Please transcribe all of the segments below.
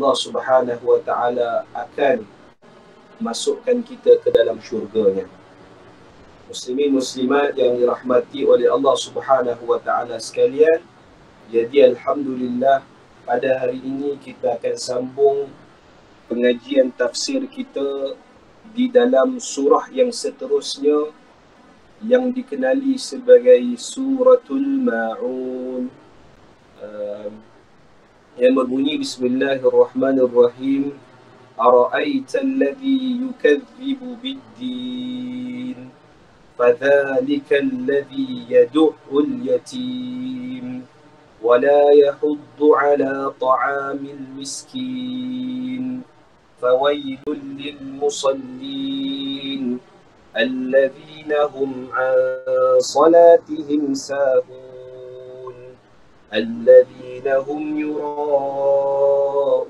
Allah Subhanahu wa ta'ala akan masukkan kita ke dalam syurganya. Muslimin muslimat yang dirahmati oleh Allah Subhanahu wa ta'ala sekalian, jadi alhamdulillah pada hari ini kita akan sambung pengajian tafsir kita di dalam surah yang seterusnya yang dikenali sebagai Suratul Ma'un, yang berbunyi Bismillahirrahmanirrahim. Ara'aita alladhi yukadzibu bid-din fadhalika alladhi yadu'ul yatim ولا يحض على طعام المسكين فويل للمصلين الذين هم عن صلاتهم ساهون الذين هم يراءون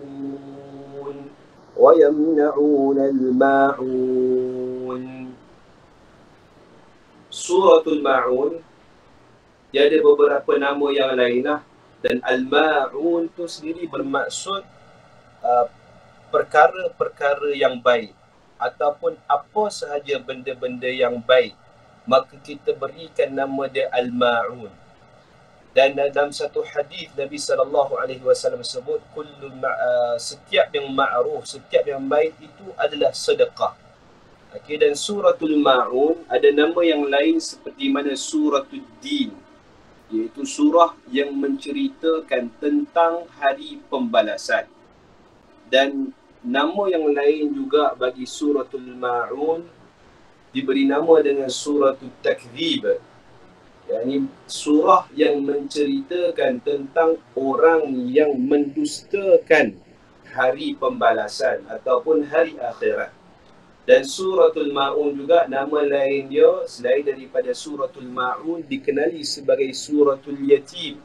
ويمنعون الماعون. Suratul Ma'un dia ada beberapa nama yang lain lah. Dan Al-Ma'un tu sendiri bermaksud perkara-perkara yang baik ataupun apa sahaja benda-benda yang baik, maka kita berikan nama dia Al-Ma'un. Dan dalam satu hadis Nabi SAW sebut setiap yang ma'ruf, setiap yang baik itu adalah sedekah. Okay, dan Suratul Ma'un ada nama yang lain seperti mana Suratul Din, iaitu surah yang menceritakan tentang hari pembalasan. Dan nama yang lain juga bagi Suratul Ma'un diberi nama dengan Suratul Takdzib, yakni surah yang menceritakan tentang orang yang mendustakan hari pembalasan ataupun hari akhirat. Dan Suratul Ma'un juga nama lain dia selain daripada Suratul Ma'un dikenali sebagai Suratul Yatim.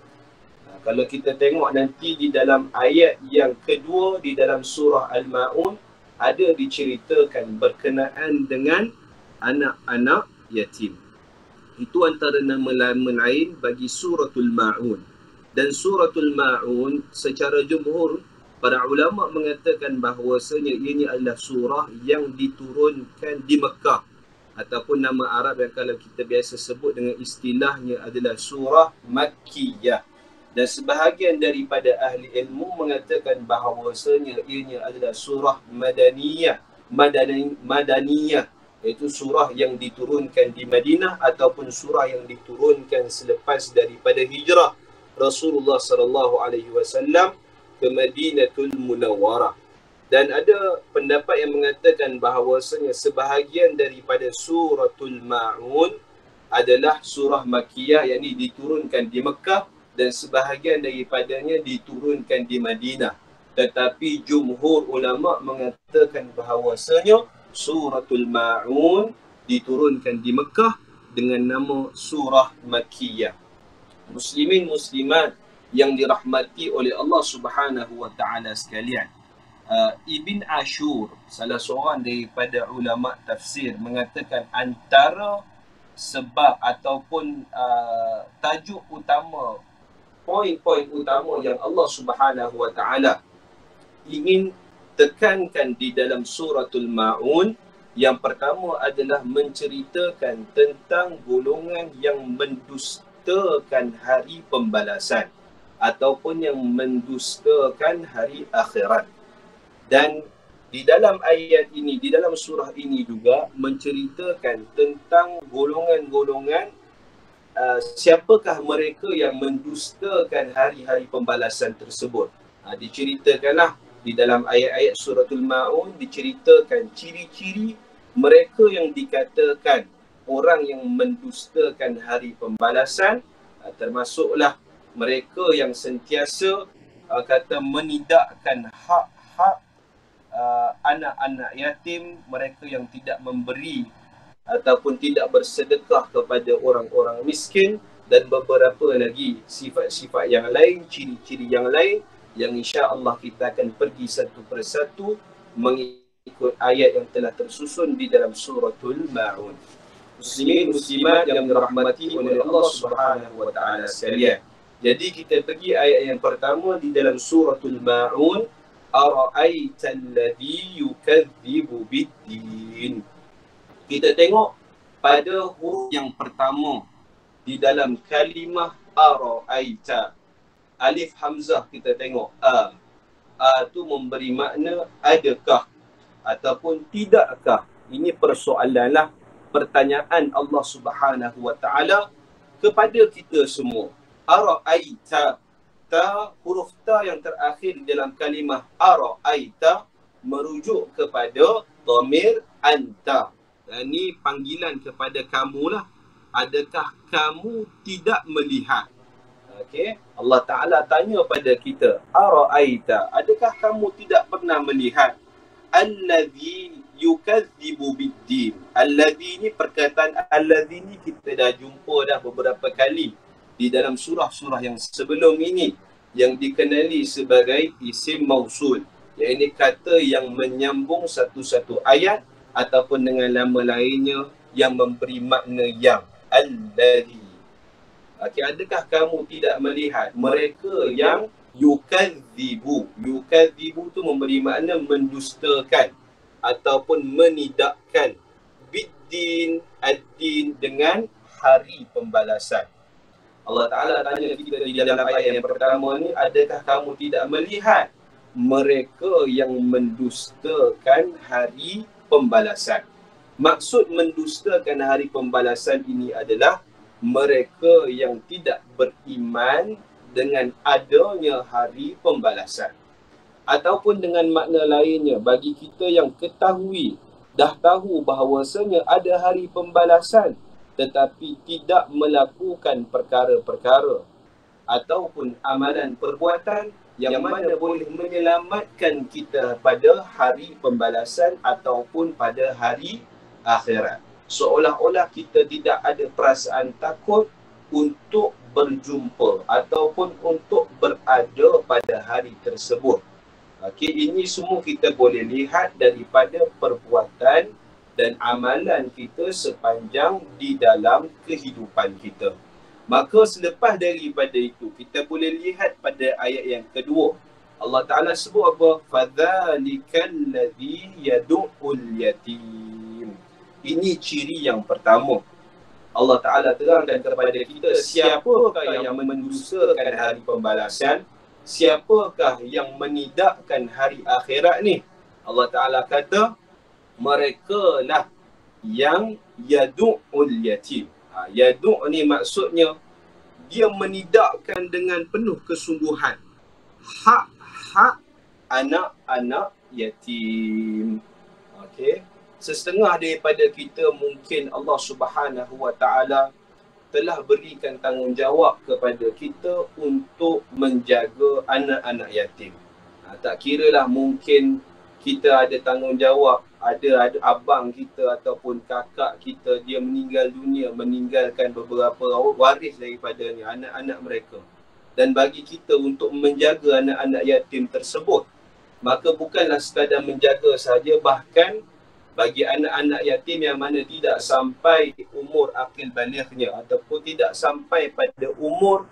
Kalau kita tengok nanti di dalam ayat yang kedua di dalam surah Al-Ma'un ada diceritakan berkenaan dengan anak-anak yatim. Itu antara nama-nama lain bagi Suratul Ma'un. Dan Suratul Ma'un secara jumhur para ulama mengatakan bahawasanya ini adalah surah yang diturunkan di Mekah, ataupun nama Arab yang kalau kita biasa sebut dengan istilahnya adalah surah Makkiyah. Dan sebahagian daripada ahli ilmu mengatakan bahawasanya ini adalah surah Madaniyah, iaitu surah yang diturunkan di Madinah ataupun surah yang diturunkan selepas daripada hijrah Rasulullah SAW ke Madinatul Munawwarah. Dan ada pendapat yang mengatakan bahawasanya sebahagian daripada Suratul Ma'un adalah surah Makkiyah, yakni diturunkan di Mekah, dan sebahagian daripadanya diturunkan di Madinah. Tetapi jumhur ulama mengatakan bahawasanya Suratul Ma'un diturunkan di Mekah dengan nama surah Makkiyah. Muslimin muslimat yang dirahmati oleh Allah Subhanahu wa ta'ala sekalian, Ibn Ashur, salah seorang daripada ulama tafsir, mengatakan antara sebab ataupun tajuk utama, poin-poin utama yang Allah Subhanahu wa ta'ala ingin tekankan di dalam Suratul Ma'un, yang pertama adalah menceritakan tentang golongan yang mendustakan hari pembalasan ataupun yang mendustakan hari akhirat. Dan di dalam ayat ini, di dalam surah ini juga menceritakan tentang golongan-golongan siapakah mereka yang mendustakan hari-hari pembalasan tersebut. Diceritakanlah di dalam ayat-ayat Suratul Ma'un, diceritakan ciri-ciri mereka yang dikatakan orang yang mendustakan hari pembalasan, termasuklah mereka yang sentiasa kata menidakkan hak-hak anak-anak yatim, mereka yang tidak memberi ataupun tidak bersedekah kepada orang-orang miskin, dan beberapa lagi sifat-sifat yang lain, ciri-ciri yang lain yang insya-Allah kita akan pergi satu persatu mengikut ayat yang telah tersusun di dalam Suratul Ma'un. Muslimin muslimat yang dirahmati oleh Allah Subhanahu wa ta'ala sekalian. Jadi kita pergi ayat yang pertama di dalam Suratul Ma'un. ara'aita alladhi yukadzibu biddin. Kita tengok pada huruf yang pertama di dalam kalimah ara'aita. Alif hamzah kita tengok a. A tu memberi makna adakah ataupun tidakkah. Ini persoalanlah, pertanyaan Allah Subhanahu wa taala kepada kita semua. Ara'aita, ta, huruf ta yang terakhir dalam kalimah ara'aita merujuk kepada dhamir anta. Ini panggilan kepada kamulah. Adakah kamu tidak melihat? Okey, Allah Taala tanya pada kita, ara'aita, adakah kamu tidak pernah melihat allazi yukadzibu biddin. Allazi ni, perkataan allazi ni kita dah jumpa dah beberapa kali di dalam surah-surah yang sebelum ini, yang dikenali sebagai isim mausul, iaitu kata yang menyambung satu-satu ayat ataupun dengan nama lainnya yang memberi makna yang. Allazi. Okey, adakah kamu tidak melihat mereka yang yukadzibu. Yukadzibu tu memberi makna mendustakan ataupun menidakkan. Biddin, ad-din, dengan hari pembalasan. Allah Ta'ala tanya kita di dalam ayat yang pertama ni, adakah kamu tidak melihat mereka yang mendustakan hari pembalasan. Maksud mendustakan hari pembalasan ini adalah mereka yang tidak beriman dengan adanya hari pembalasan. Ataupun dengan makna lainnya, bagi kita yang ketahui, dah tahu bahawasanya ada hari pembalasan, tetapi tidak melakukan perkara-perkara ataupun amalan perbuatan yang mana boleh menyelamatkan kita pada hari pembalasan ataupun pada hari akhirat. Seolah-olah kita tidak ada perasaan takut untuk berjumpa ataupun untuk berada pada hari tersebut. Okey, ini semua kita boleh lihat daripada perbuatan dan amalan kita sepanjang di dalam kehidupan kita. Maka selepas daripada itu, kita boleh lihat pada ayat yang kedua. Allah Ta'ala sebut apa? فَذَلِكَ الَّذِي يَدُعُّ الْيَتِيمِ. Ini ciri yang pertama. Allah Ta'ala terangkan kepada kita siapakah yang mendustakan hari pembalasan, siapakah yang menidakkan hari akhirat ni. Allah Ta'ala kata, mereka lah yang yadu'ul yatim. Yadu' ni maksudnya dia menidakkan dengan penuh kesungguhan hak-hak anak-anak yatim. Okey. Setengah daripada kita mungkin Allah Subhanahu wa taala telah berikan tanggungjawab kepada kita untuk menjaga anak-anak yatim. Tak kiralah mungkin kita ada tanggungjawab, ada abang kita ataupun kakak kita dia meninggal dunia, meninggalkan beberapa waris daripadanya, anak-anak mereka. Dan bagi kita untuk menjaga anak-anak yatim tersebut, maka bukanlah sekadar menjaga saja, bahkan bagi anak-anak yatim yang mana tidak sampai umur akil balighnya ataupun tidak sampai pada umur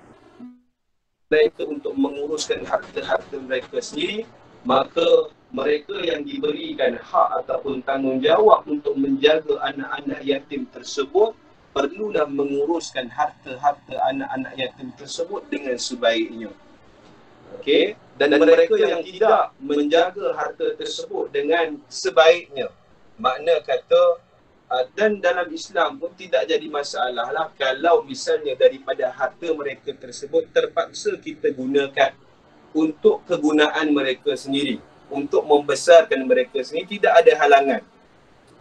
mereka untuk menguruskan harta-harta mereka sendiri, maka mereka yang diberikan hak ataupun tanggungjawab untuk menjaga anak-anak yatim tersebut perlulah menguruskan harta-harta anak-anak yatim tersebut dengan sebaiknya. Okey, dan mereka yang tidak menjaga harta tersebut dengan sebaiknya, makna kata dan dalam Islam pun tidak jadi masalah lah kalau misalnya daripada harta mereka tersebut terpaksa kita gunakan untuk kegunaan mereka sendiri, untuk membesarkan mereka sendiri, tidak ada halangan.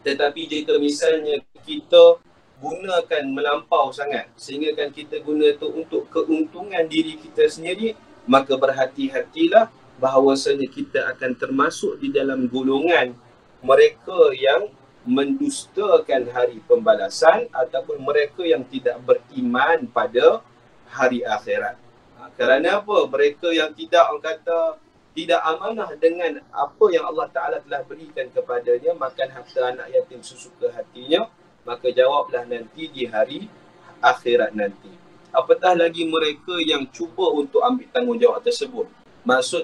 Tetapi jika misalnya kita gunakan melampau sangat sehingga kan kita guna itu untuk keuntungan diri kita sendiri, maka berhati-hatilah bahawasanya kita akan termasuk di dalam golongan mereka yang mendustakan hari pembalasan ataupun mereka yang tidak beriman pada hari akhirat. Kerana apa? Mereka yang tidak, orang kata, tidak amanah dengan apa yang Allah Ta'ala telah berikan kepadanya, makan harta anak yatim sesuka hatinya, maka jawablah nanti di hari akhirat nanti. Apatah lagi mereka yang cuba untuk ambil tanggungjawab tersebut. Maksud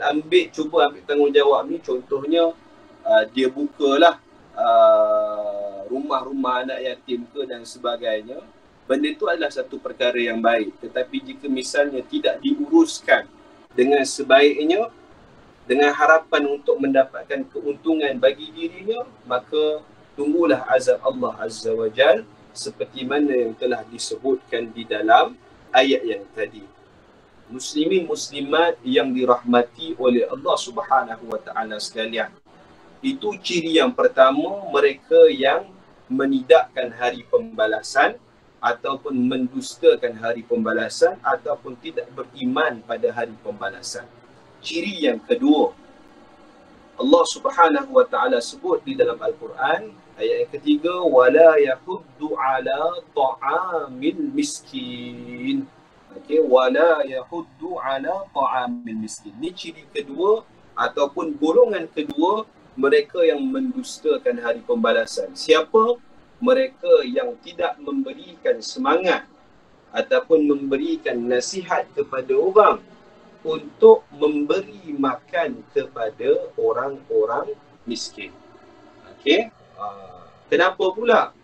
cuba ambil tanggungjawab ni, contohnya dia bukalah rumah-rumah anak yatim ke dan sebagainya. Benda itu adalah satu perkara yang baik. Tetapi jika misalnya tidak diuruskan dengan sebaiknya, dengan harapan untuk mendapatkan keuntungan bagi dirinya, maka tunggulah azab Allah Azza wa Jal seperti mana yang telah disebutkan di dalam ayat yang tadi. Muslimin muslimat yang dirahmati oleh Allah Subhanahu wa taala sekalian. Itu ciri yang pertama, mereka yang menidakkan hari pembalasan ataupun mendustakan hari pembalasan ataupun tidak beriman pada hari pembalasan. Ciri yang kedua, Allah Subhanahu wa taala sebut di dalam Al-Quran ayat yang ketiga, wala yahuddu ala ta'amil miskin. Okey, wala yahuddu ala ta'amil miskin. Ini ciri kedua ataupun golongan kedua, mereka yang mendustakan hari pembalasan. Siapa? Mereka yang tidak memberikan semangat ataupun memberikan nasihat kepada orang untuk memberi makan kepada orang-orang miskin. Okey. Kenapa pula?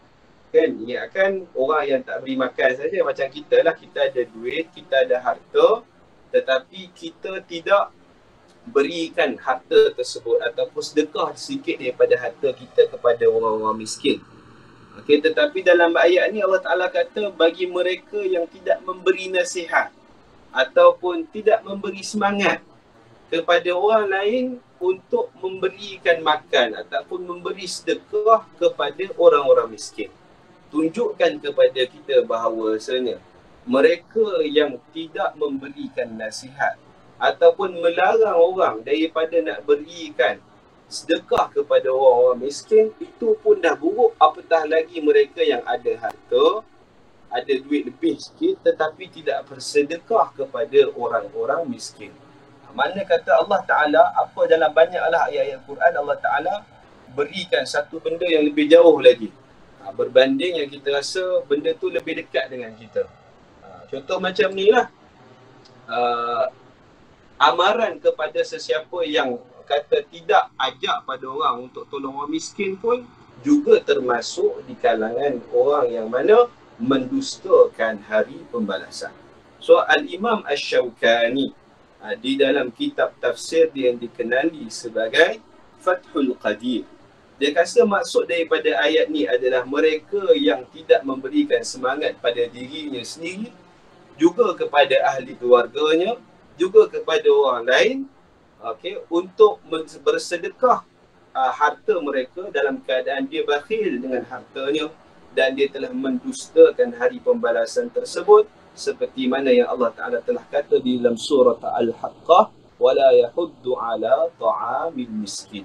Kan, ingatkan orang yang tak beri makan saja macam kita lah. Kita ada duit, kita ada harta, tetapi kita tidak berikan harta tersebut ataupun sedekah sedikit daripada harta kita kepada orang-orang miskin. Okey, tetapi dalam ayat ni Allah Ta'ala kata bagi mereka yang tidak memberi nasihat ataupun tidak memberi semangat kepada orang lain untuk memberikan makan ataupun memberi sedekah kepada orang-orang miskin. Tunjukkan kepada kita bahawasanya mereka yang tidak memberikan nasihat ataupun melarang orang daripada nak berikan sedekah kepada orang-orang miskin, itu pun dah buruk. Apatah lagi mereka yang ada harta, ada duit lebih sikit tetapi tidak bersedekah kepada orang-orang miskin. Mana kata Allah Ta'ala, apa dalam banyaklah ayat-ayat Quran Allah Ta'ala berikan satu benda yang lebih jauh lagi, berbanding yang kita rasa benda tu lebih dekat dengan kita. Contoh macam ni lah, amaran kepada sesiapa yang kata tidak ajak pada orang untuk tolong orang miskin pun juga termasuk di kalangan orang yang mana mendustakan hari pembalasan. So Al-Imam Asy-Syaukani di dalam kitab tafsir dia yang dikenali sebagai Fathul Qadir, dia kata maksud daripada ayat ni adalah mereka yang tidak memberikan semangat pada dirinya sendiri, juga kepada ahli keluarganya, juga kepada orang lain, okey, untuk bersedekah harta mereka dalam keadaan dia bakhil dengan hartanya dan dia telah mendustakan hari pembalasan tersebut, seperti mana yang Allah Ta'ala telah kata di dalam surah Al-Haqqah, wala yahuddu ala ta'amil miskin.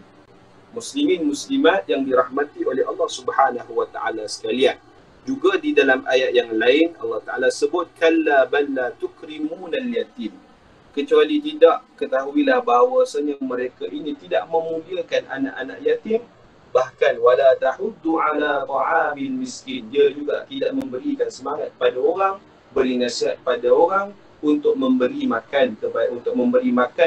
Muslimin muslimat yang dirahmati oleh Allah Subhanahu wa taala sekalian. Juga di dalam ayat yang lain Allah Ta'ala sebut kalla bal la tukrimunal yatim. Kecuali tidak, ketahuilah bahawasanya mereka ini tidak memuliakan anak-anak yatim. Bahkan wala tahuddu ala ta'amil miskin, dia juga tidak memberikan semangat pada orang, beri nasihat pada orang untuk memberi makan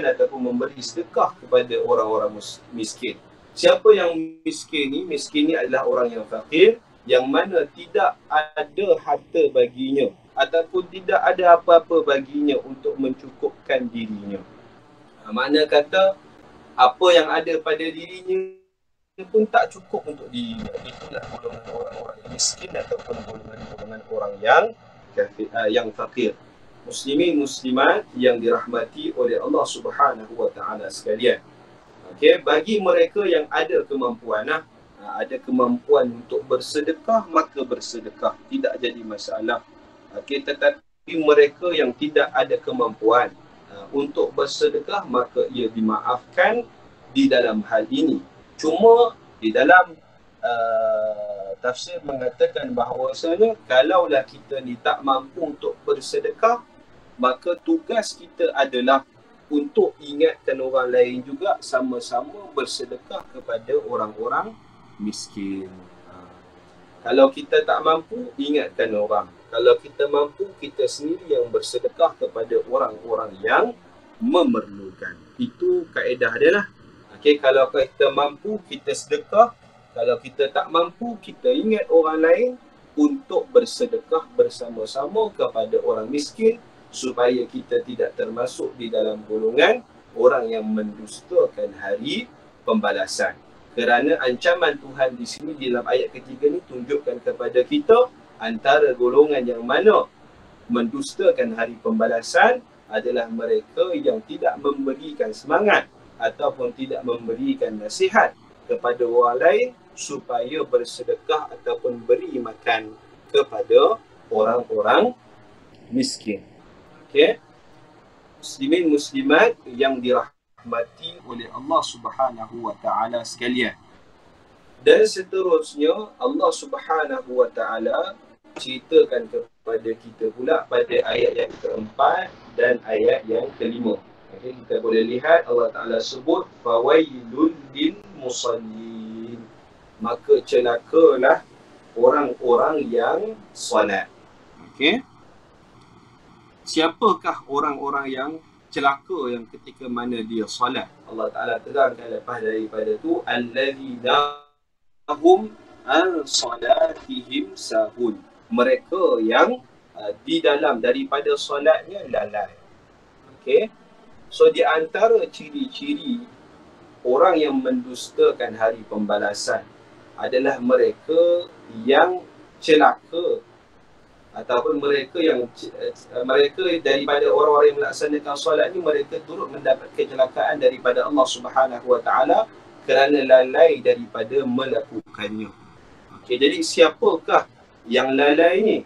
ataupun memberi sedekah kepada orang-orang miskin. Siapa yang miskin ni? Miskin ni adalah orang yang fakir, yang mana tidak ada harta baginya ataupun tidak ada apa-apa baginya untuk mencukupkan dirinya. Makna kata apa yang ada pada dirinya pun tak cukup untuk dirinya. Itulah golongan orang-orang miskin ataupun golongan orang yang fakir. Muslimin muslimat yang dirahmati oleh Allah Subhanahu wa taala sekalian. Okey, bagi mereka yang ada kemampuan, ada kemampuan untuk bersedekah, maka bersedekah, tidak jadi masalah. Okey, tetapi mereka yang tidak ada kemampuan untuk bersedekah, maka ia dimaafkan di dalam hal ini. Cuma di dalam tafsir mengatakan bahawasanya kalaulah kita ni tak mampu untuk bersedekah, maka tugas kita adalah untuk ingatkan orang lain juga sama-sama bersedekah kepada orang-orang miskin. Kalau kita tak mampu, ingatkan orang. Kalau kita mampu, kita sendiri yang bersedekah kepada orang-orang yang memerlukan. Itu kaedah dia lah. Okay, kalau kita mampu, kita sedekah. Kalau kita tak mampu, kita ingat orang lain untuk bersedekah bersama-sama kepada orang miskin supaya kita tidak termasuk di dalam golongan orang yang mendustakan hari pembalasan. Kerana ancaman Tuhan di sini dalam ayat ketiga ni tunjukkan kepada kita antara golongan yang mana mendustakan hari pembalasan adalah mereka yang tidak memberikan semangat ataupun tidak memberikan nasihat kepada orang lain supaya bersedekah ataupun beri makan kepada orang-orang miskin. Okey. Muslimin muslimat yang dirahmati oleh Allah Subhanahu wa taala sekalian. Dan seterusnya Allah Subhanahu wa taala ceritakan kepada kita pula pada ayat yang keempat dan ayat yang kelima. Okay, kita boleh lihat Allah Ta'ala sebut fawailul lil musallin. Maka celakalah orang-orang yang solat. Okey. Siapakah orang-orang yang celaka yang ketika mana dia solat? Allah Ta'ala terangkan lepas daripada tu alladzina hum an salatihim sahun. Mereka yang di dalam daripada solatnya lalai. Okey. So di antara ciri-ciri orang yang mendustakan hari pembalasan adalah mereka yang celaka ataupun mereka daripada orang-orang yang melaksanakan solat ni, mereka turut mendapat kecelakaan daripada Allah Subhanahu wa taala kerana lalai daripada melakukannya. Okey, jadi siapakah yang lalai ni?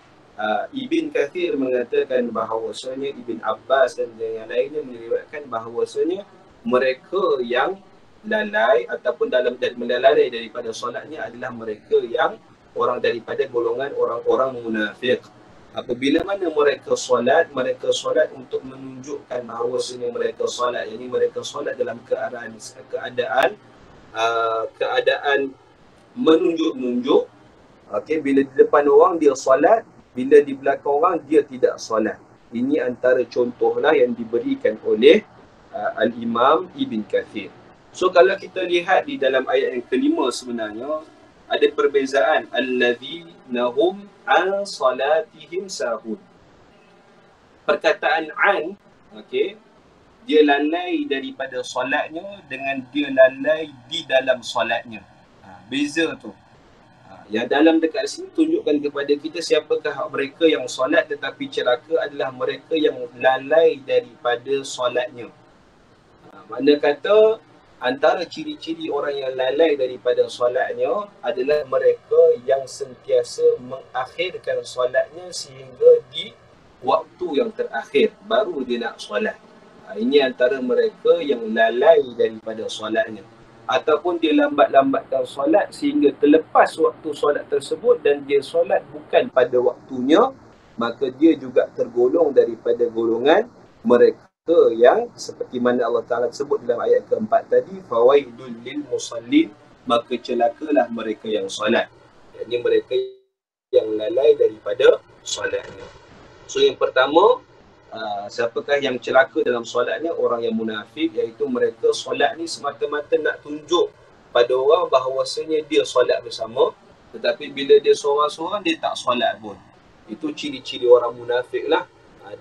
Ibn Kathir mengatakan bahawasanya Ibn Abbas dan yang lainnya meriwayatkan bahawasanya mereka yang lalai ataupun melalai daripada solatnya adalah mereka yang orang daripada golongan orang-orang munafik. Apabila mana mereka solat untuk menunjukkan bahawasanya mereka solat, yakni mereka solat dalam keadaan menunjuk-nunjuk. Okey, bila di depan orang dia solat, bila di belakang orang dia tidak solat. Ini antara contohlah yang diberikan oleh Al-Imam Ibn Kathir. So kalau kita lihat di dalam ayat yang kelima sebenarnya ada perbezaan alladzina hum an salatihim sahun. Perkataan an, okey, dia lalai daripada solatnya dengan dia lalai di dalam solatnya. Beza tu. Yang dalam dekat sini tunjukkan kepada kita siapakah mereka yang solat tetapi celaka adalah mereka yang lalai daripada solatnya. Mana kata antara ciri-ciri orang yang lalai daripada solatnya adalah mereka yang sentiasa mengakhirkan solatnya sehingga di waktu yang terakhir baru dia nak solat. Ini antara mereka yang lalai daripada solatnya. Ataupun dia lambat-lambatkan solat sehingga terlepas waktu solat tersebut dan dia solat bukan pada waktunya, maka dia juga tergolong daripada golongan mereka yang seperti mana Allah Ta'ala sebut dalam ayat keempat tadi, fawaidul lil musallin, maka celakalah mereka yang solat. Iaitu mereka yang lalai daripada solatnya. So yang pertama, siapakah yang celaka dalam solatnya? Orang yang munafik, iaitu mereka solat ni semata-mata nak tunjuk pada orang bahawasanya dia solat bersama, tetapi bila dia seorang-seorang dia tak solat pun. Itu ciri-ciri orang munafik lah.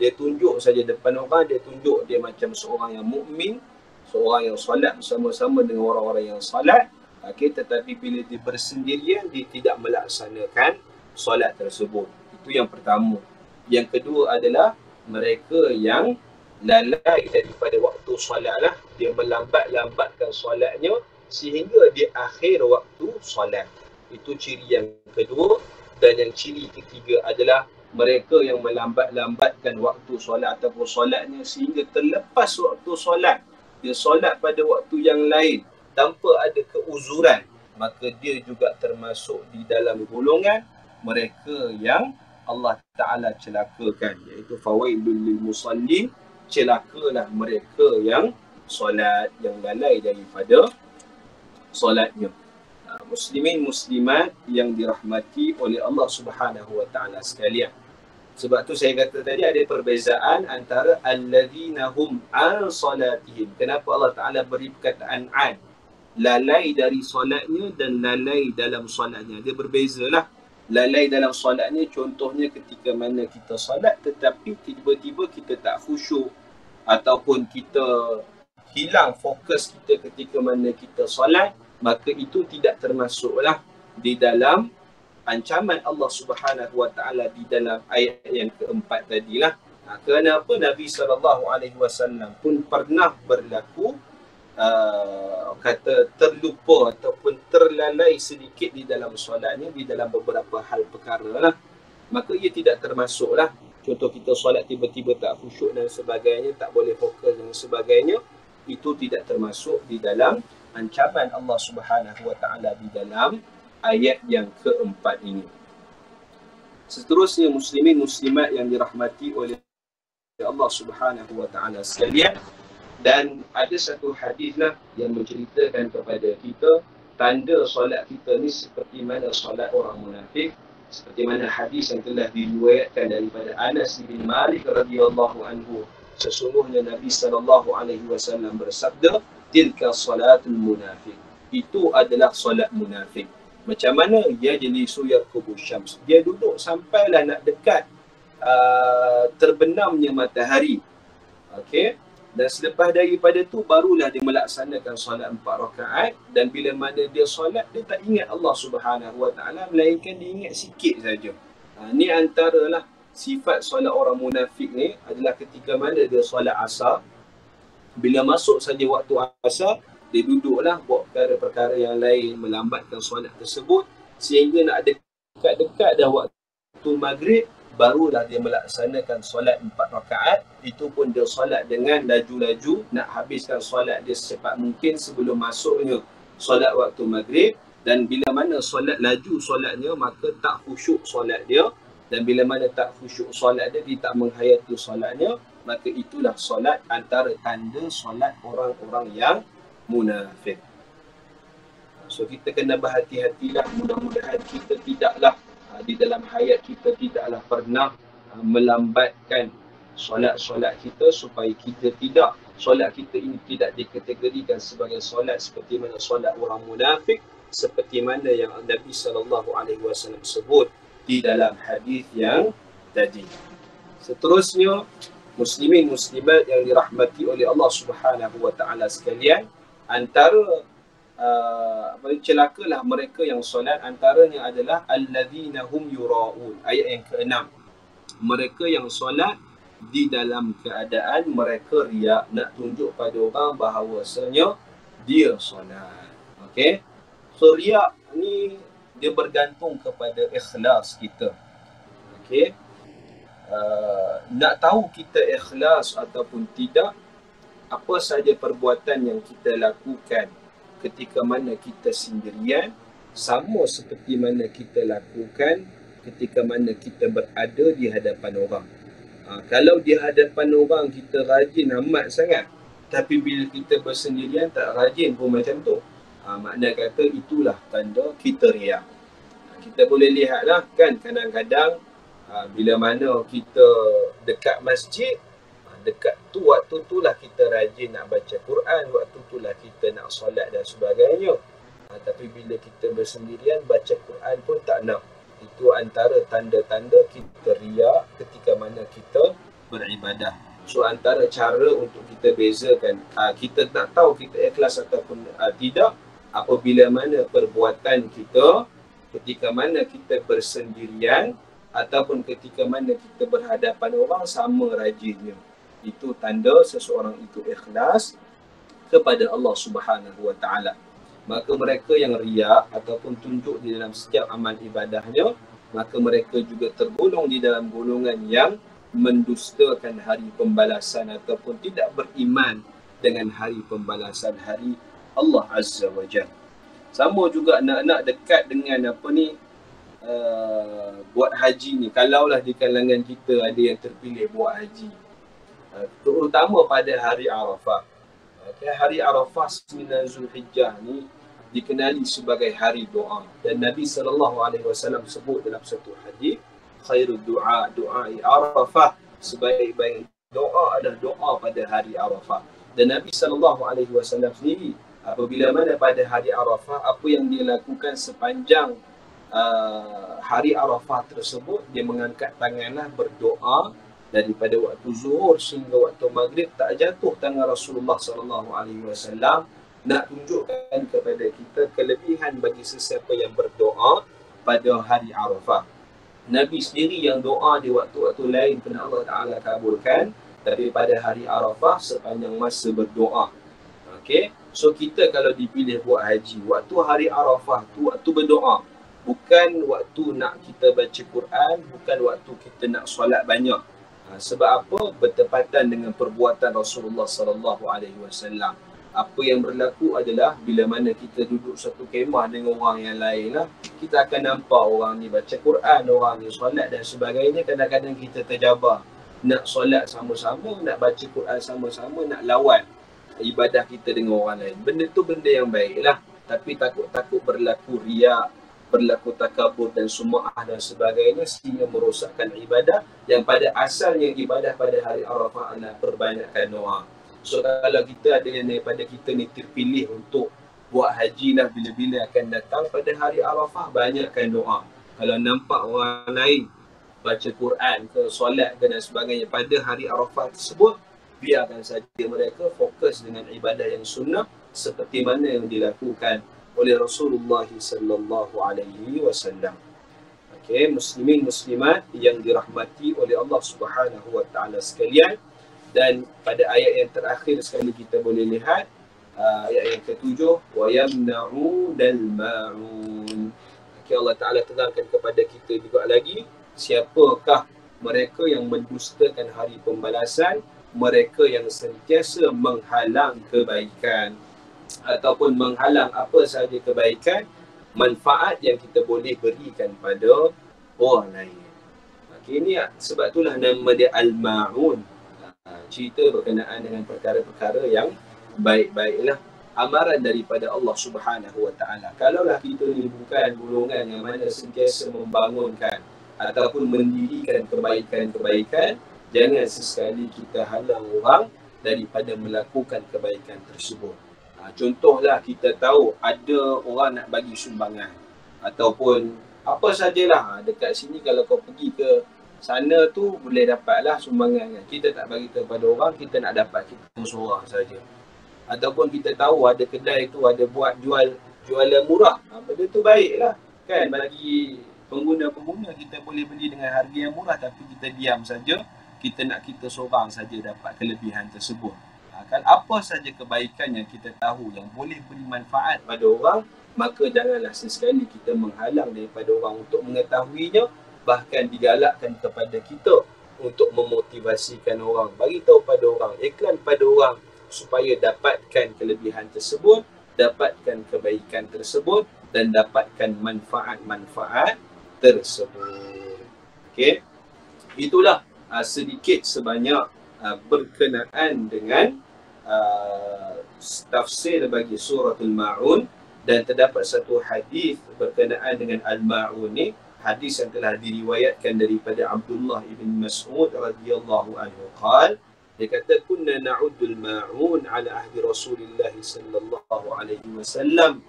Dia tunjuk saja depan orang, dia tunjuk dia macam seorang yang mukmin, seorang yang solat bersama-sama dengan orang-orang yang solat, tetapi bila dia bersendirian dia tidak melaksanakan solat tersebut. Itu yang pertama. Yang kedua adalah mereka yang lalai daripada waktu solat lah. Dia melambat-lambatkan solatnya sehingga di akhir waktu solat. Itu ciri yang kedua. Dan yang ciri ketiga adalah mereka yang melambat-lambatkan waktu solat ataupun solatnya sehingga terlepas waktu solat. Dia solat pada waktu yang lain tanpa ada keuzuran. Maka dia juga termasuk di dalam golongan mereka yang Allah Ta'ala celakakan, iaitu fawailul lil musallin, celakalah mereka yang solat, yang lalai daripada solatnya. Muslimin muslimat yang dirahmati oleh Allah Subhanahu wa Ta'ala sekalian. Sebab tu saya kata tadi ada perbezaan antara alladzina hum an salatihim. Kenapa Allah Ta'ala beri perkataan an? Lalai dari solatnya dan lalai dalam solatnya. Dia berbezalah. Lalai dalam solatnya contohnya ketika mana kita solat tetapi tiba-tiba kita tak khusyuk ataupun kita hilang fokus kita ketika mana kita solat, maka itu tidak termasuklah di dalam ancaman Allah Subhanahu Wa Taala di dalam ayat yang keempat tadilah. Kenapa Nabi SAW pun pernah berlaku kata terlupa ataupun terlalai sedikit di dalam solatnya di dalam beberapa hal perkara lah, maka ia tidak termasuklah. Contoh kita solat tiba-tiba tak khusyuk dan sebagainya, tak boleh fokus dan sebagainya, itu tidak termasuk di dalam ancaman Allah Subhanahu Wa Taala di dalam ayat yang keempat ini. Seterusnya muslimin muslimat yang dirahmati oleh Allah Subhanahu Wa Taala sekalian, dan ada satu hadis lah yang menceritakan kepada kita tanda solat kita ni seperti mana solat orang munafik, seperti mana hadis yang telah diriwayatkan daripada Anas bin Malik radhiyallahu anhu, sesungguhnya Nabi SAW bersabda, tilka salatul munafik, itu adalah solat munafik. Macam mana? Dia jelisu yarkubu syams, dia duduk sampailah nak dekat terbenamnya matahari. Okey, dan selepas daripada tu barulah dia melaksanakan solat 4 rakaat, dan bila mana dia solat dia tak ingat Allah Subhanahu Wa Taala, melainkan dia ingat sikit saja. Ni antaralah sifat solat orang munafik ni, adalah ketika mana dia solat asar, bila masuk saja waktu asar, dia duduklah buat perkara-perkara yang lain, melambatkan solat tersebut, sehingga nak dekat-dekat dah waktu maghrib, barulah dia melaksanakan solat 4 rakaat. Itu pun dia solat dengan laju-laju, nak habiskan solat dia secepat mungkin sebelum masuknya solat waktu maghrib. Dan bila mana solat laju solatnya, maka tak khusyuk solat dia, dan bila mana tak khusyuk solat dia, dia tak menghayati solatnya, maka itulah solat antara tanda solat orang-orang yang munafik. So kita kena berhati-hatilah, mudah-mudahan kita tidaklah di dalam hayat kita tidaklah pernah melambatkan solat-solat kita, supaya kita tidak, solat kita ini tidak dikategorikan sebagai solat seperti mana solat orang munafik, seperti mana yang Nabi SAW sebut di dalam hadis yang tadi. Seterusnya muslimin muslimat yang dirahmati oleh Allah Subhanahu Wa Taala sekalian, antara celakalah mereka yang solat, antaranya adalah alladzina hum yuraun, ayat yang ke-6. Mereka yang solat di dalam keadaan mereka riak, nak tunjuk pada orang bahawasanya dia solat. Okey, so riak ni dia bergantung kepada ikhlas kita. Okey, nak tahu kita ikhlas ataupun tidak, apa saja perbuatan yang kita lakukan ketika mana kita sendirian, sama seperti mana kita lakukan ketika mana kita berada di hadapan orang. Kalau di hadapan orang kita rajin amat sangat, tapi bila kita bersendirian tak rajin pun macam tu, makna kata itulah tanda kita riak. Kita boleh lihatlah kan, kadang-kadang bila mana kita dekat masjid, dekat tu waktu tu lah kita rajin nak baca Quran, waktu tu lah kita nak solat dan sebagainya. Tapi bila kita bersendirian, baca Quran pun tak nak. Itu antara tanda-tanda kita riak ketika mana kita beribadah. So antara cara untuk kita bezakan, kita nak tahu kita ikhlas ataupun tidak, apabila mana perbuatan kita ketika mana kita bersendirian ataupun ketika mana kita berhadapan orang sama rajinnya. Itu tanda seseorang itu ikhlas kepada Allah Subhanahu Wa Taala. Maka mereka yang riak ataupun tunjuk di dalam setiap amal ibadahnya, maka mereka juga tergolong di dalam golongan yang mendustakan hari pembalasan ataupun tidak beriman dengan hari pembalasan, hari Allah Azza wa Jalla. Sama juga anak-anak dekat dengan buat haji ni. Kalaulah di kalangan kita ada yang terpilih buat haji, terutama pada hari Arafah. Okay, hari Arafah 9 Zulhijjah ni dikenali sebagai hari doa, dan Nabi SAW sebut dalam satu hadis, khairud du'a du'ai Arafah. Sebaik-baik doa adalah doa pada hari Arafah. Dan Nabi SAW sendiri apabila mana pada hari Arafah, apa yang dia lakukan sepanjang hari Arafah tersebut, dia mengangkat tanganlah berdoa daripada waktu zuhur sehingga waktu maghrib. Tak jatuh tangan Rasulullah SAW, nak tunjukkan kepada kita kelebihan bagi sesiapa yang berdoa pada hari Arafah. Nabi sendiri yang doa di waktu-waktu lain kena Allah Ta'ala kabulkan, tapi pada hari Arafah sepanjang masa berdoa. Okay? So kita kalau dipilih buat haji, waktu hari Arafah tu waktu berdoa. Bukan waktu nak kita baca Quran, bukan waktu kita nak solat banyak. Sebab apa? Bertepatan dengan perbuatan Rasulullah SAW. Apa yang berlaku adalah bila mana kita duduk satu kemah dengan orang yang lain lah, kita akan nampak orang ni baca Quran, orang ni solat dan sebagainya. Kadang-kadang kita terjabar nak solat sama-sama, nak baca Quran sama-sama, nak lawan ibadah kita dengan orang lain. Benda tu benda yang baik lah, tapi takut-takut berlaku riak, berlaku takabur dan sum'ah dan sebagainya sehingga merosakkan ibadah yang pada asalnya ibadah pada hari Arafah adalah perbanyakkan doa. So kalau kita ada yang daripada kita ni terpilih untuk buat haji lah bila-bila akan datang pada hari Arafah, banyakkan doa. Kalau nampak orang lain baca Quran ke, solat ke dan sebagainya pada hari Arafah tersebut, biarkan saja mereka fokus dengan ibadah yang sunnah seperti mana yang dilakukan oleh Rasulullah SAW. Okey, muslimin muslimat yang dirahmati oleh Allah Subhanahu wa taala sekalian. Dan pada ayat yang terakhir sekali kita boleh lihat ayat yang ke-7, wa yamna'unal ma'un. Okay, Allah Ta'ala terangkan kepada kita juga lagi, siapakah mereka yang mendustakan hari pembalasan, mereka yang sentiasa menghalang kebaikan ataupun menghalang apa sahaja kebaikan, manfaat yang kita boleh berikan pada orang lain. Okay, ini sebab itulah nama dia Al-Ma'un. Cerita berkenaan dengan perkara-perkara yang baik-baiklah, amaran daripada Allah Subhanahu wa taala. Kalaulah kita ni bukan golongan yang mana sentiasa membangunkan ataupun mendirikan kebaikan-kebaikan, jangan sesekali kita halang orang daripada melakukan kebaikan tersebut. Contohlah, kita tahu ada orang nak bagi sumbangan ataupun apa sajalah dekat sini, kalau kau pergi ke sana tu boleh dapatlah sumbangan kan. Kita tak bagi kepada orang, kita nak dapat kita seorang saja. Ataupun kita tahu ada kedai tu ada buat jualan murah. Benda tu baiklah kan, bagi pengguna-pengguna kita boleh beli dengan harga yang murah, tapi kita diam saja, kita nak kita seorang saja dapat kelebihan tersebut. Kan apa saja kebaikan yang kita tahu yang boleh beri manfaat pada orang, maka janganlah sesekali kita menghalang daripada orang untuk mengetahuinya. Bahkan digalakkan kepada kita untuk memotivasikan orang, bagi tahu pada orang, iklan pada orang supaya dapatkan kelebihan tersebut, dapatkan kebaikan tersebut dan dapatkan manfaat-manfaat tersebut. Okey, itulah sedikit sebanyak berkenaan dengan tafsir bagi suratul Ma'un. Dan terdapat satu hadis berkenaan dengan Al-Ma'un ni, hadis yang telah diriwayatkan daripada Abdullah ibn Mas'ud radhiyallahu anhu qala, dia kata kunna na'uddul ma'un ala ahdi Rasulillah sallallahu alaihi wasallam.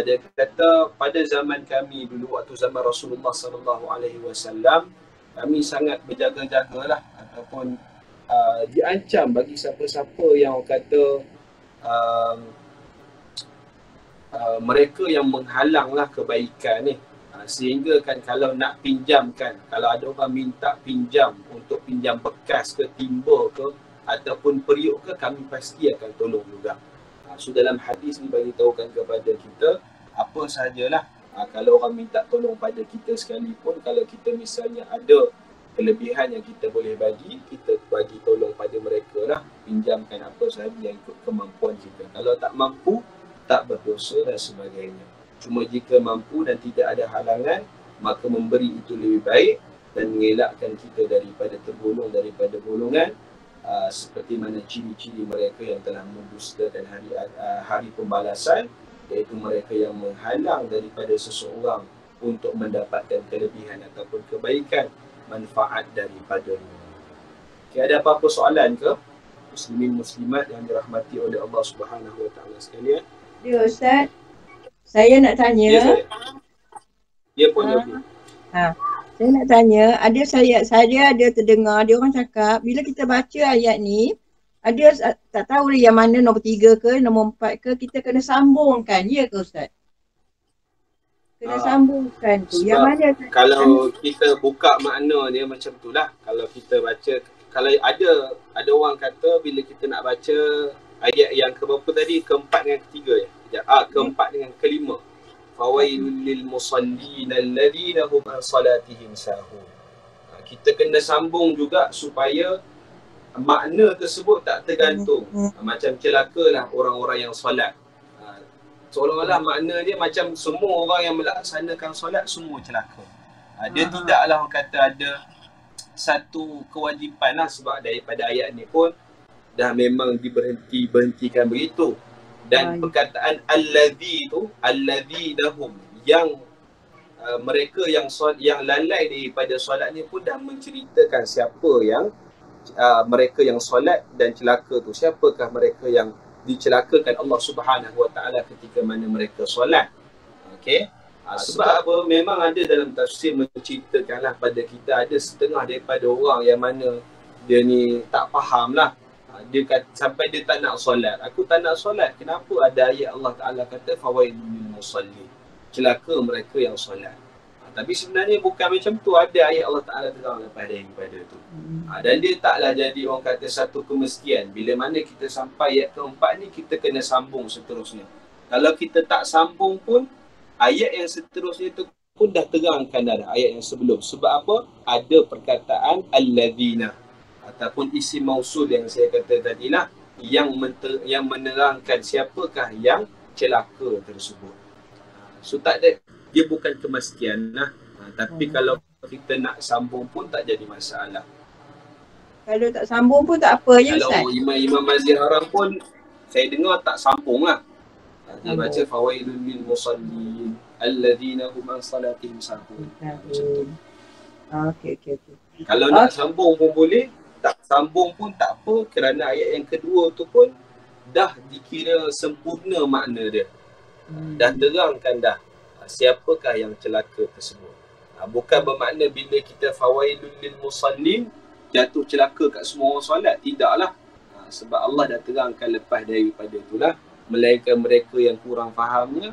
Dia kata pada zaman kami dulu, waktu zaman Rasulullah sallallahu alaihi wasallam, kami sangat berjaga-jagalah ataupun diancam bagi siapa-siapa yang kata mereka yang menghalanglah kebaikan ni. Sehingga kan kalau nak pinjamkan, kalau ada orang minta pinjam untuk pinjam bekas ke timba ke ataupun periuk ke, kami pasti akan tolong juga. So dalam hadis ni bagi tahukan kepada kita apa sahajalah, kalau orang minta tolong pada kita sekalipun, kalau kita misalnya ada kelebihan yang kita boleh bagi, kita bagi tolong pada mereka lah, pinjamkan apa sahaja yang ikut kemampuan kita. Kalau tak mampu, tak berdosa dan sebagainya. Cuma jika mampu dan tidak ada halangan, maka memberi itu lebih baik dan mengelakkan kita daripada tergolong daripada golongan seperti mana ciri-ciri mereka yang telah mendustakan hari pembalasan, iaitu mereka yang menghalang daripada seseorang untuk mendapatkan kelebihan ataupun kebaikan manfaat daripadanya. Okay, ada apa-apa soalan ke muslimin muslimat yang dirahmati oleh Allah Subhanahu Wa Taala sekalian? Ya Ustaz, saya nak tanya. Ya saya. Ya Puan Novi. Saya nak tanya, saya ada terdengar dia orang cakap bila kita baca ayat ni, ada tak tahu yang mana nombor 3 ke nombor 4 ke, kita kena sambungkan, ya ke Ustaz? Kena sambungkan tu. Yang mana kalau kita buka makna dia macam itulah. Kalau kita baca, kalau ada orang kata bila kita nak baca ayat yang keberapa tadi, keempat dengan ketiga ya. Keempat dengan kelima. Fawailul lil musallin alladhina hum an salatihim sahun. Kita kena sambung juga supaya makna tersebut tak tergantung. Macam celakalah orang-orang yang solat. Seolah-olah makna dia macam semua orang yang melaksanakan solat semua celaka. Dia tidaklah orang kata ada satu kewajipan lah, sebab daripada ayat ni pun dah memang diberhentikan begitu. Dan perkataan alladhi tu, alladhi dahum, yang mereka yang lalai daripada solat ni pun dah menceritakan siapa yang mereka yang solat dan celaka tu. Siapakah mereka yang dicelakakan Allah Subhanahu Wa Taala ketika mana mereka solat. Okey. Sebab apa? Memang ada dalam tafsir menceritakanlah pada kita ada setengah daripada orang yang mana dia ni tak faham lah. Dia kata, sampai dia tak nak solat. Aku tak nak solat. Kenapa ada ayat Allah Taala kata fawailul lil musallin? Celaka mereka yang solat. Tapi sebenarnya bukan macam tu. Ada ayat Allah Ta'ala terang daripada tu. Dan dia taklah jadi orang kata satu kemestian. Bila mana kita sampai ayat keempat ni, kita kena sambung seterusnya. Kalau kita tak sambung pun, ayat yang seterusnya tu pun dah terangkan dah ayat yang sebelum. Sebab apa? Ada perkataan alladzina ataupun isim mausul yang saya kata tadi lah, yang menerangkan siapakah yang celaka tersebut. So tak ada, dia bukan kemestian lah. Tapi kalau kita nak sambung pun tak jadi masalah. Kalau tak sambung pun tak apa ya Ustaz? Kalau Imam Mazhar Haram pun saya dengar tak sambung lah. Dia baca fawailul lil musallin alladzina hum an salatihim sahun. Macam tu. Okey. Kalau nak sambung pun boleh, tak sambung pun tak apa, kerana ayat yang kedua tu pun dah dikira sempurna makna dia. Dah terangkan dah siapakah yang celaka tersebut. Bukan bermakna bila kita fawailul lil musallin jatuh celaka kat semua orang solat. Tidaklah. Sebab Allah dah terangkan lepas daripada itulah. Melainkan mereka yang kurang fahamnya,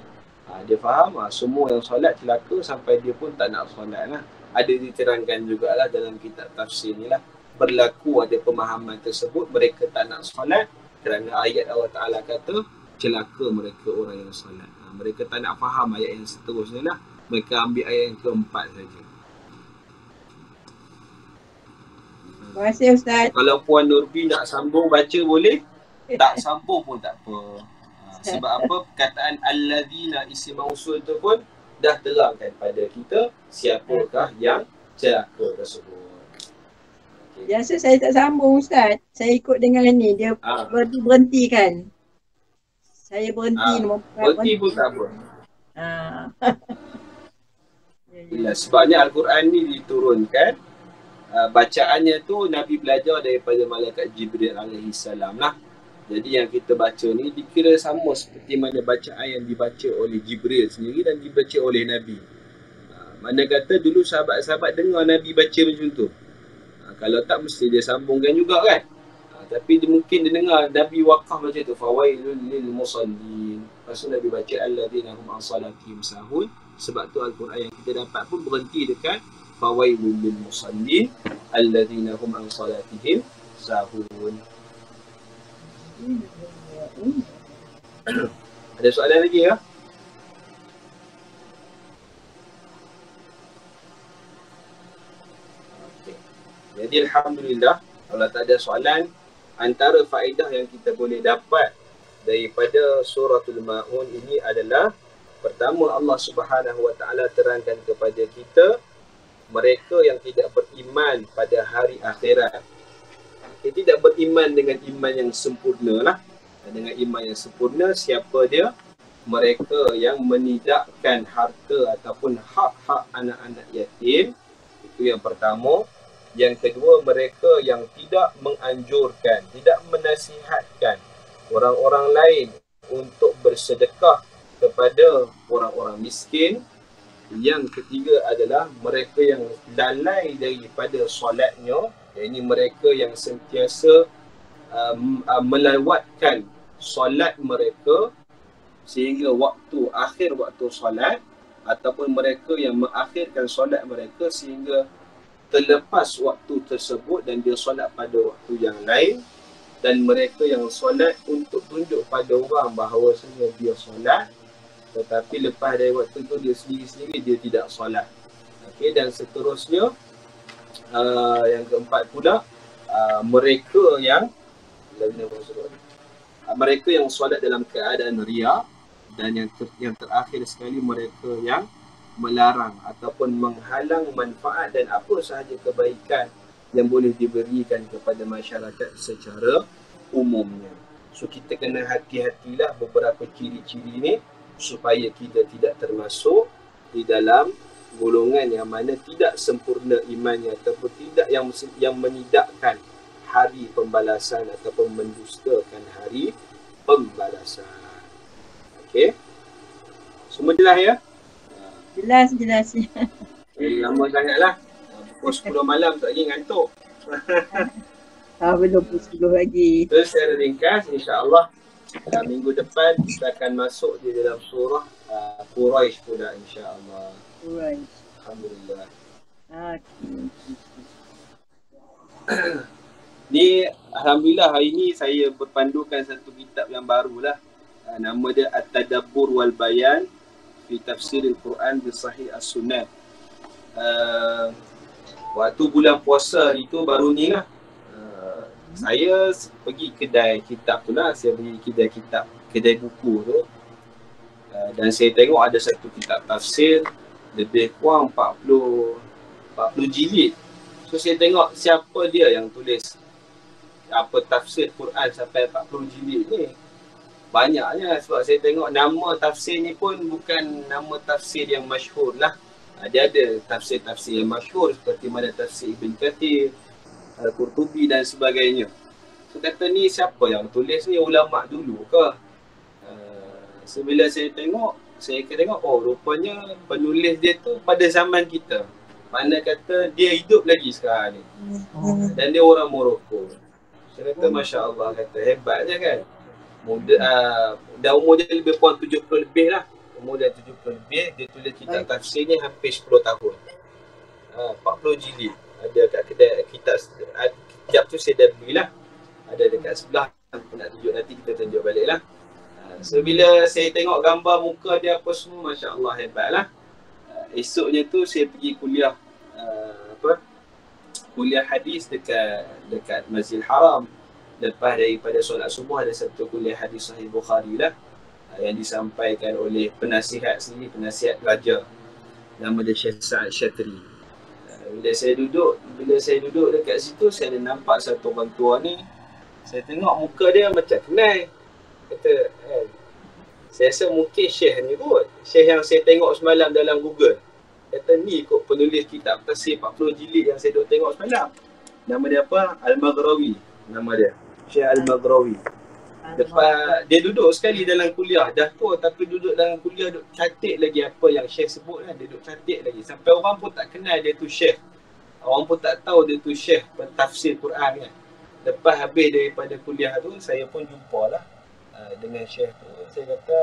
dia faham semua yang solat celaka sampai dia pun tak nak solat lah. Ada diterangkan jugalah dalam kitab tafsir ni lah. Berlaku ada pemahaman tersebut, mereka tak nak solat kerana ayat Allah Ta'ala kata celaka mereka orang yang solat. Mereka tak nak faham ayat yang seterusnya lah. Mereka ambil ayat yang keempat saja. Terima kasih Ustaz. Kalau Puan Nurbi nak sambung baca boleh. Tak sambung pun tak apa. Sebab apa? Perkataan alladzina isim mausul tu pun dah terangkan pada kita siapakah yang celaka tersebut. Biasa saya tak sambung Ustaz. Saya ikut dengan ni. Dia berhenti kan. Saya berhenti nombor 4. Berhenti pun tak apa. Sebabnya Al-Quran ni diturunkan, bacaannya tu Nabi belajar daripada malaikat Jibril alaihi salam lah. Jadi yang kita baca ni dikira sama seperti mana bacaan yang dibaca oleh Jibril sendiri dan dibaca oleh Nabi. Mana kata dulu sahabat-sahabat dengar Nabi baca macam tu. Kalau tak mesti dia sambungkan juga kan. Tapi mungkin dia dengar Nabi waqaf macam tu, fawailul lil musallin. Lepas tu Nabi baca alladzina hum an salatihim sahun. Sebab tu Al-Quran yang kita dapat pun berhenti dekat fawailul lil musallin alladzina hum an salatihim sahun. Ada soalan lagi ya? Okay. Jadi alhamdulillah, kalau tak ada soalan, antara faedah yang kita boleh dapat daripada suratul Maun ini adalah, pertama, Allah Subhanahu Wa Taala terangkan kepada kita mereka yang tidak beriman pada hari akhirat. Dia tidak beriman dengan iman yang sempurna lah. Dengan iman yang sempurna, siapa dia? mereka yang menidakkan harta ataupun hak-hak anak-anak yatim. Itu yang pertama. Yang kedua, mereka yang tidak menganjurkan, tidak menasihatkan orang-orang lain untuk bersedekah kepada orang-orang miskin. Yang ketiga adalah mereka yang lalai daripada solatnya. Ini mereka yang sentiasa melewatkan solat mereka sehingga akhir waktu solat, ataupun mereka yang mengakhirkan solat mereka sehingga terlepas waktu tersebut dan dia solat pada waktu yang lain. Dan mereka yang solat untuk tunjuk pada orang bahawa sebenarnya dia solat, tetapi lepas dari waktu itu dia sendiri-sendiri dia tidak solat. Okey, dan seterusnya yang keempat pula, mereka yang solat dalam keadaan riya. Dan yang terakhir sekali, mereka yang melarang ataupun menghalang manfaat dan apa sahaja kebaikan yang boleh diberikan kepada masyarakat secara umumnya. So kita kena hati-hatilah beberapa ciri-ciri ini supaya kita tidak termasuk di dalam golongan yang mana tidak sempurna imannya ataupun tidak yang menidakkan hari pembalasan ataupun mendustakan hari pembalasan. Okey. Semua jelas ya? Jelas. Lama sangatlah. Pukul 10 malam tak lagi ngantuk. Belum pukul 10 lagi. So, secara ringkas, insya-Allah minggu depan kita akan masuk di dalam surah Quraisy pula, insya-Allah. Quraisy. Alhamdulillah. Okey. Alhamdulillah hari ni saya berpandukan satu kitab yang barulah. Nama dia At-Tadabbur wal Bayan fi Tafsir Al-Quran bi Sahih As-Sunnah. Waktu bulan puasa itu baru ni lah. Saya pergi kedai kitab tu lah. Saya pergi kedai buku tu. Dan saya tengok ada satu kitab tafsir lebih kurang 40 jilid. So saya tengok siapa dia yang tulis apa tafsir Quran sampai 40 jilid ni. Banyaknya, sebab saya tengok nama tafsir ni pun bukan nama tafsir yang masyhur lah. Dia ada tafsir-tafsir yang masyhur seperti mana tafsir Ibn Kathir, Al-Qurtubi dan sebagainya. So kata ni siapa yang tulis ni, ulama dulu ke? So bila saya tengok oh rupanya penulis dia tu pada zaman kita. Mana kata dia hidup lagi sekarang ni. Dan dia orang Morocco. Saya kata Masya Allah, kata hebat je kan. Dah umur dia lebih kurang 70 lebih lah. Umur dia 70 lebih, dia tulis kitab tafsir ni hampir 10 tahun. 40 jilid. Ada kat kedai kitab tu saya dah belilah. Ada dekat sebelah, nak tunjuk nanti kita tunjuk balik lah. So bila saya tengok gambar muka dia apa semua, Masya Allah hebat lah. Esoknya tu saya pergi kuliah kuliah hadis dekat Masjidil Haram. Lepas daripada solat subuh ada satu kuliah hadis Sahih Bukhari lah yang disampaikan oleh penasihat sendiri, penasihat raja. Nama dia Syekh Sa'ad Syatri. Bila saya duduk dekat situ, saya ada nampak satu orang tua ni. Saya tengok muka dia macam kenal. Kata, saya rasa mungkin Syekh ni kot. Syekh yang saya tengok semalam dalam Google. Kata ni kot penulis kitab tafsir 40 jilid yang saya duduk tengok semalam. Nama dia apa? Al-Maghrawi. Nama dia Syekh Al-Maghrawi. Lepas dia duduk sekali dalam kuliah, dah tua tapi duduk dalam kuliah, duduk catat lagi apa yang Syekh sebut lah. Dia duduk catat lagi. Sampai orang pun tak kenal dia tu Syekh. Orang pun tak tahu dia tu Syekh pentafsir Quran kan. Lepas habis daripada kuliah tu, saya pun jumpa lah dengan Syekh tu. Saya kata,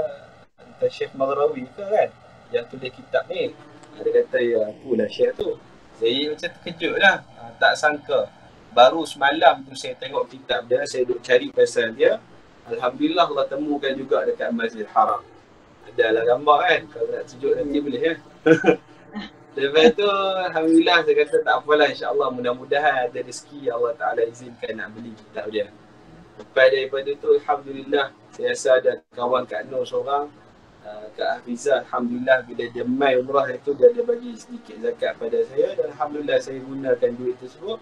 entah Syekh Maghrawi ke kan yang tulis kitab ni. Dia kata, ya akulah Syekh tu. Saya macam terkejut lah. Tak sangka. Baru semalam tu saya tengok kitab dia, saya duduk cari pasal dia. Alhamdulillah Allah temukan juga dekat Masjidil Haram. Adalah gambar kan, kalau nak tunjuk nanti boleh ya. Lepas tu Alhamdulillah saya kata tak apalah, insyaAllah mudah-mudahan ada rezeki Allah Ta'ala izinkan nak beli kitab dia. Lepas daripada tu Alhamdulillah saya rasa ada kawan Kak Nur seorang, Kak Hafizah, Alhamdulillah bila dia mai umrah itu dia ada bagi sedikit zakat pada saya dan Alhamdulillah saya gunakan duit tersebut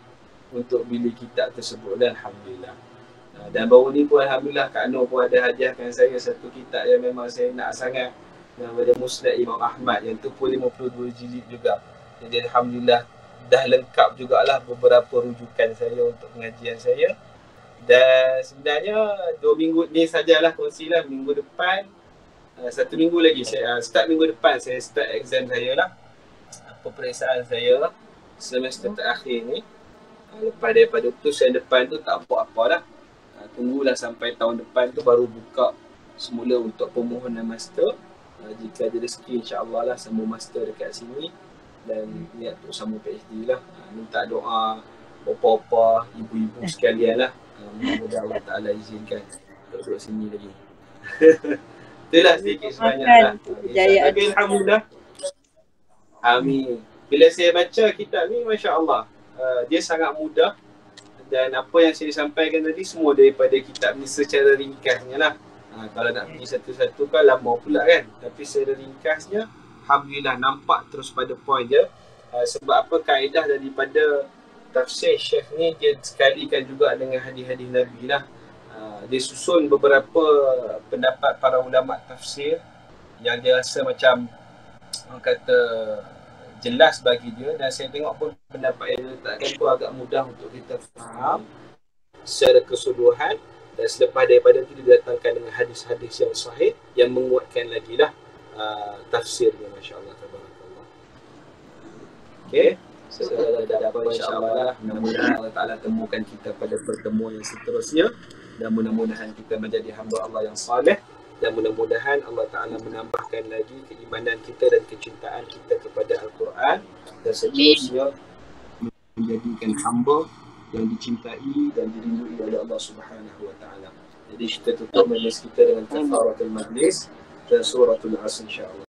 untuk beli kitab tersebut dan Alhamdulillah. Dan baru ni pun Alhamdulillah Kak Nur pun ada hadiahkan saya satu kitab yang memang saya nak sangat, nama dia Musnad Imam Ahmad, yang tu pun 52 jilid juga. Jadi Alhamdulillah dah lengkap jugalah beberapa rujukan saya untuk pengajian saya. Dan sebenarnya 2 minggu ni sajalah kongsilah. Minggu depan, 1 minggu lagi saya start minggu depan saya start exam saya lah, peperiksaan saya semester terakhir ni. Lepas daripada utusan depan tu tak buat apa dah. Tunggulah sampai tahun depan tu baru buka semula untuk permohonan master. Jika ada rezeki insya-Allah lah sambung master dekat sini dan niat untuk sambung PhD lah. Minta doa bapa-bapa, ibu-ibu sekalian lah. Mudah-mudahan Allah Ta'ala izinkan untuk duduk sini lagi. Itulah sedikit sebanyak lah. Tapi Alhamdulillah. Amin. Bila saya baca kitab ni, Masya Allah, dia sangat mudah. Dan apa yang saya sampaikan tadi semua daripada kitab ni secara ringkasnya lah. Kalau nak pergi satu-satu kan lama pula kan. Tapi secara ringkasnya, Alhamdulillah nampak terus pada point je. Sebab apa, kaedah daripada tafsir Syekh ni dia sekalikan juga dengan hadis-hadis Nabi lah. Dia susun beberapa pendapat para ulama tafsir yang dia rasa macam orang kata jelas bagi dia, dan saya tengok pun pendapat yang dia letakkan tu agak mudah untuk kita faham secara keseluruhan. Dan selepas daripada itu dia datangkan dengan hadis-hadis yang sahih yang menguatkan lagi lah tafsirnya. Masya Allah, tabarakallah. Okay, so ada apa insya-Allah lah. Mudah-mudahan Allah Ta'ala temukan kita pada pertemuan yang seterusnya, dan mudah-mudahan kita menjadi hamba Allah yang saleh, dan mudah-mudahan Allah Ta'ala menambahkan lagi keimanan kita dan kecintaan kita kepada Al-Quran, dan seterusnya menjadikan hamba yang dicintai dan dirindui oleh Allah Subhanahu Wa Ta'ala. Jadi kita tutup majlis kita dengan kafaratul majlis dan suratul Asr insya-Allah.